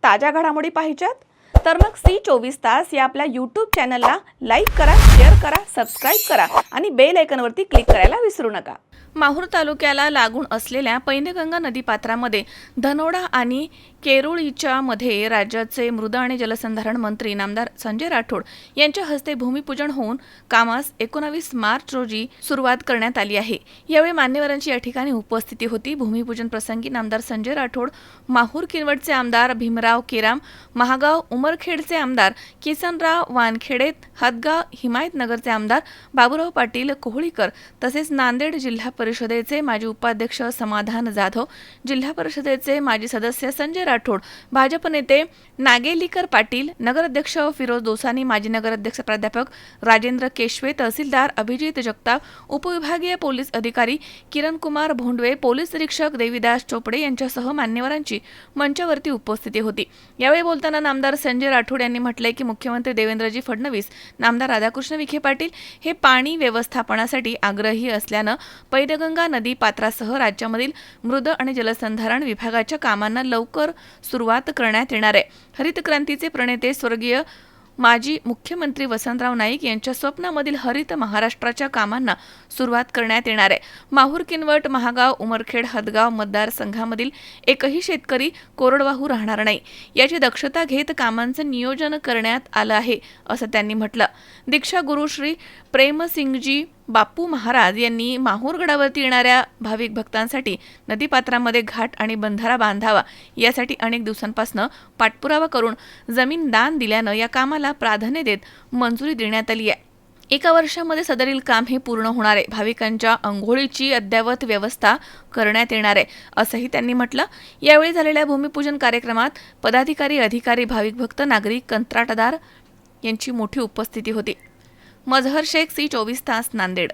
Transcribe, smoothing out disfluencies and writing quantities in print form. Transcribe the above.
ताज्या घडामोडी पाहिजेत तर मग C24 या आपल्या YouTube चॅनलला लाईक करा, शेअर करा, सबस्क्राईब करा आणि बेल आयकॉनवरती क्लिक करायला विसरू नका। माहूर तालुक्याला लागून असलेल्या पैनगंगा नदीपात्रामध्ये धनोडा आणि केरुळीच्या मध्ये राज्याचे मृद आणि जलसंधारण मंत्री नामदार संजय राठोड यांच्या हस्ते भूमिपूजन होऊन कामास 19 मार्च रोजी सुरुवात करण्यात आली आहे। यावेळी मान्यवरांची या ठिकाणी उपस्थिती होती। भूमिपूजन प्रसंगी नामदार संजय राठोड, माहूर किनवटचे आमदार भीमराव केराम, महागाव उमरखेडचे आमदार किसनराव वानखेडे, हदगाव हिमायतनगरचे आमदार बाबूराव पाटील कोहळीकर तसेच नांदेड जिल्हा परिषदेचे माजी उपाध्यक्ष समाधान जाधव, जिल्हा परिषदेचे माजी सदस्य संजय राठोड, भाजप नेते नागेलीकर पाटील, नगराध्यक्ष फिरोज दोसानी, माजी नगराध्यक्ष प्राध्यापक राजेंद्र केशवे, तहसीलदार अभिजित जगताप, उपविभागीय पोलीस अधिकारी किरण कुमार भोंडवे, पोलीस निरीक्षक देवीदास चोपडे यांच्यासह मान्यवरांची मंचावरती उपस्थिती होती। यावेळी बोलताना नामदार संजय राठोड यांनी म्हटले की मुख्यमंत्री देवेंद्रजी फडणवीस, नामदार राधाकृष्ण विखे पाटील हे पाणी व्यवस्थापनासाठी आग्रही असल्यानं पैनगंगा नदी पात्रासह राज्यामधील मृद आणि जलसंधारण विभागाच्या कामांना लवकर सुरुवात करण्यात येणार आहे। हरित क्रांतीचे प्रणेते स्वर्गीय माजी मुख्यमंत्री वसंतराव नाईक यांच्या स्वप्नामधील हरित महाराष्ट्राच्या कामांना सुरुवात करण्यात येणार आहे। माहूर किनवट, महागाव उमरखेड, हदगाव मतदारसंघामधील एकही शेतकरी कोरडवाहू राहणार नाही याची दक्षता घेत कामांचं नियोजन करण्यात आलं आहे असं त्यांनी म्हटलं। दीक्षा गुरु श्री प्रेमसिंगजी बापू महाराज यांनी माहूर गडावरती येणाऱ्या भाविक भक्तांसाठी नदीपात्रामध्ये घाट आणि बंधारा बांधावा यासाठी अनेक दिवसांपासून पाठपुरावा करून जमीन दान दिल्यानं या कामाला प्राधान्य देत मंजुरी देण्यात आली आहे। एका वर्षामध्ये सदरील काम हे पूर्ण होणार आहे। भाविकांच्या अंघोळीची अद्ययावत व्यवस्था करण्यात येणार आहे असंही त्यांनी म्हटलं। यावेळी झालेल्या भूमिपूजन कार्यक्रमात पदाधिकारी, अधिकारी, भाविक भक्त, नागरिक, कंत्राटदार यांची मोठी उपस्थिती होती। मजहर शेख, C24 नांदेड।